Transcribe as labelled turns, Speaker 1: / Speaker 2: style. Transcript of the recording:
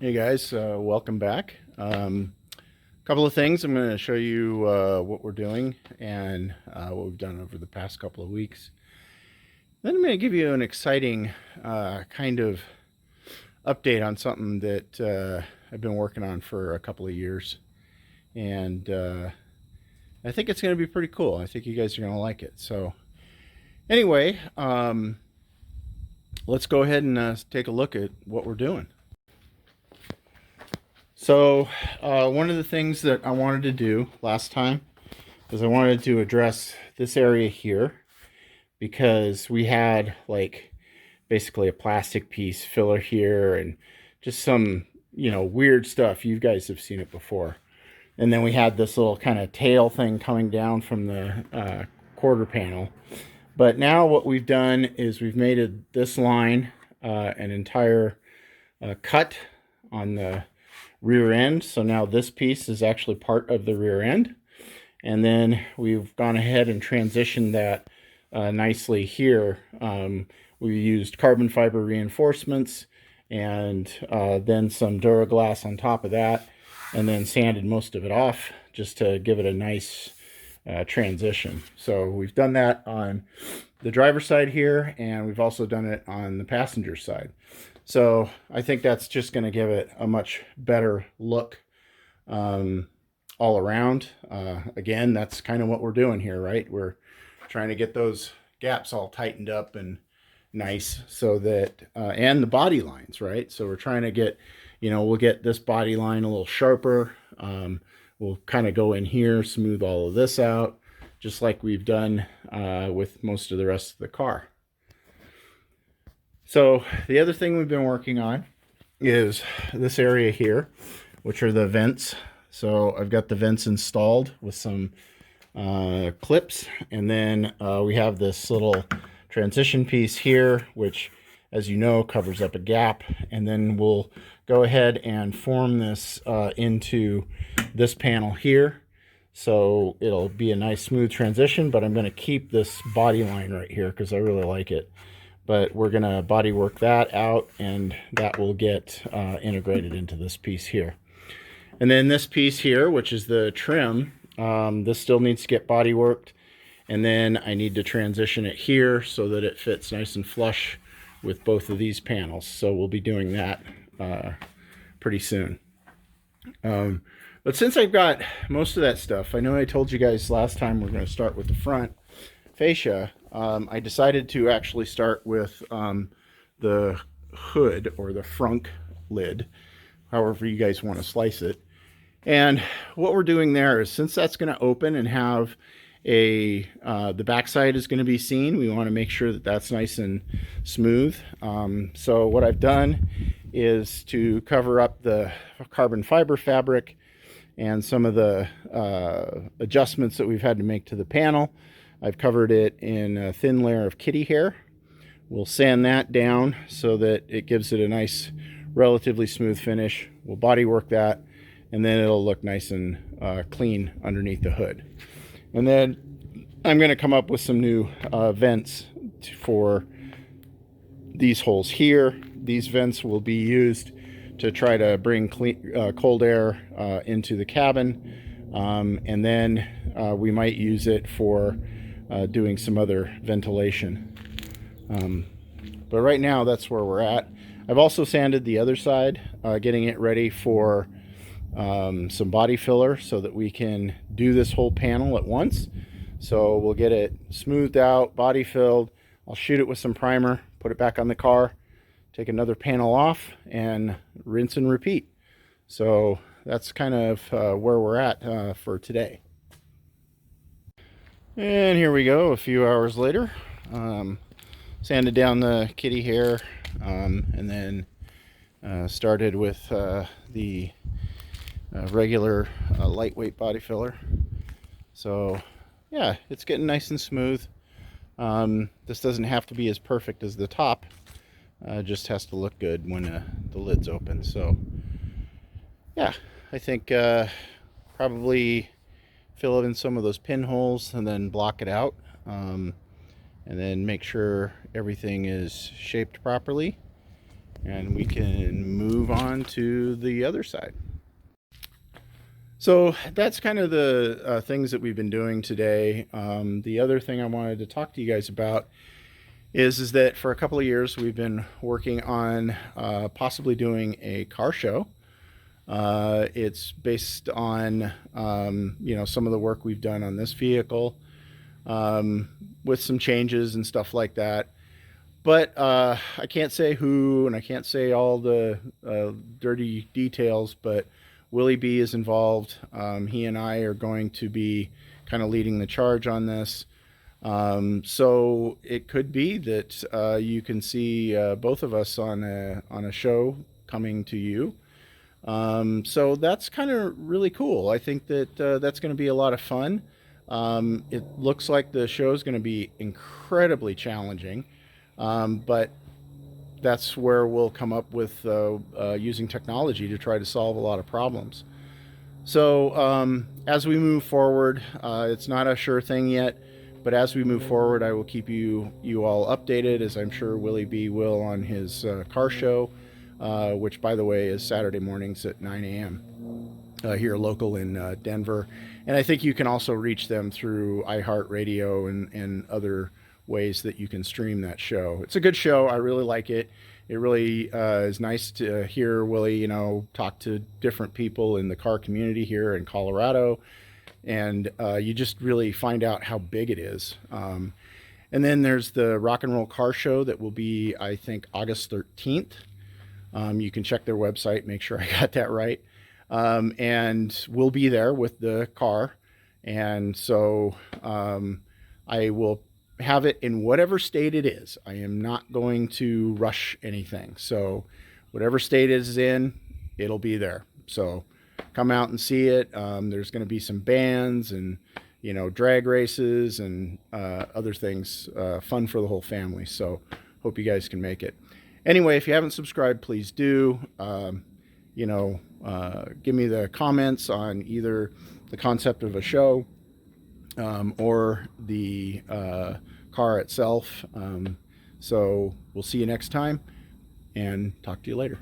Speaker 1: Hey guys, welcome back. Couple of things. I'm going to show you what we're doing and what we've done over the past couple of weeks. Then I'm going to give you an exciting kind of update on something that I've been working on for a couple of years. And I think it's going to be pretty cool. I think you guys are going to like it. So anyway, let's go ahead and take a look at what we're doing. So one of the things that I wanted to do last time is I wanted to address this area here because we had like basically a plastic piece filler here and just some, weird stuff. You guys have seen it before. And then we had this little kind of tail thing coming down from the quarter panel. But now what we've done is we've made this line an entire cut on the rear end. So now this piece is actually part of the rear end. And then we've gone ahead and transitioned that nicely here. We used carbon fiber reinforcements and then some Duraglass on top of that, and then sanded most of it off just to give it a nice transition. So we've done that on the driver's side here, and we've also done it on the passenger side. So I think that's just going to give it a much better look all around. Again, that's kind of what we're doing here, right? We're trying to get those gaps all tightened up and nice so that, and the body lines, right? So we're trying to get, we'll get this body line a little sharper. We'll kind of go in here, smooth all of this out, just like we've done with most of the rest of the car. So the other thing we've been working on is this area here, which are the vents. So I've got the vents installed with some clips, and then we have this little transition piece here, which, as you know, covers up a gap. And then we'll go ahead and form this into this panel here. So it'll be a nice smooth transition, but I'm going to keep this body line right here because I really like it. But we're going to body work that out, and that will get integrated into this piece here. And then this piece here, which is the trim, this still needs to get body worked. And then I need to transition it here so that it fits nice and flush with both of these panels. So we'll be doing that pretty soon. But since I've got most of that stuff, I know I told you guys last time we're going to start with the front fascia. I decided to actually start with the hood, or the frunk lid, however you guys want to slice it. And what we're doing there is, since that's going to open and have the backside is going to be seen, we want to make sure that that's nice and smooth. So what I've done is to cover up the carbon fiber fabric and some of the adjustments that we've had to make to the panel. I've covered it in a thin layer of kitty hair. We'll sand that down so that it gives it a nice, relatively smooth finish. We'll body work that, and then it'll look nice and clean underneath the hood. And then I'm going to come up with some new vents for these holes here. These vents will be used to try to bring cold air into the cabin. And then we might use it for doing some other ventilation. But right now, that's where we're at. I've also sanded the other side, getting it ready for some body filler so that we can do this whole panel at once. So we'll get it smoothed out, body filled. I'll shoot it with some primer, put it back on the car, take another panel off, and rinse and repeat. So that's kind of where we're at for today. And here we go, a few hours later. Sanded down the kitty hair, and then started with the regular lightweight body filler. So yeah, it's getting nice and smooth. This doesn't have to be as perfect as the top. Just has to look good when the lid's open. So yeah, I think probably fill in some of those pinholes and then block it out, and then make sure everything is shaped properly, and we can move on to the other side. So that's kind of the things that we've been doing today. The other thing I wanted to talk to you guys about is that for a couple of years we've been working on possibly doing a car show. It's based on some of the work we've done on this vehicle, with some changes and stuff like that. But I can't say who, and I can't say all the dirty details, but Willie B is involved. He and I are going to be kind of leading the charge on this. So it could be that you can see both of us on a show coming to you. So that's kind of really cool. I think that that's going to be a lot of fun. It looks like the show is going to be incredibly challenging, but that's where we'll come up with using technology to try to solve a lot of problems. So as we move forward, it's not a sure thing yet, but as we move forward, I will keep you all updated, as I'm sure Willie B will on his car show, which, by the way, is Saturday mornings at 9 a.m. Here local in Denver. And I think you can also reach them through iHeartRadio and other ways that you can stream that show. It's a good show. I really like it. It really is nice to hear Willie, talk to different people in the car community here in Colorado. And you just really find out how big it is. And then there's the Rock and Roll Car Show that will be, I think, August 13th. You can check their website, make sure I got that right. And we'll be there with the car. And so I will have it in whatever state it is. I am not going to rush anything. So whatever state it is in, it'll be there. So come out and see it. There's going to be some bands and, drag races and other things, fun for the whole family. So hope you guys can make it. Anyway, if you haven't subscribed, please do. Give me the comments on either the concept of a show or the car itself. So we'll see you next time and talk to you later.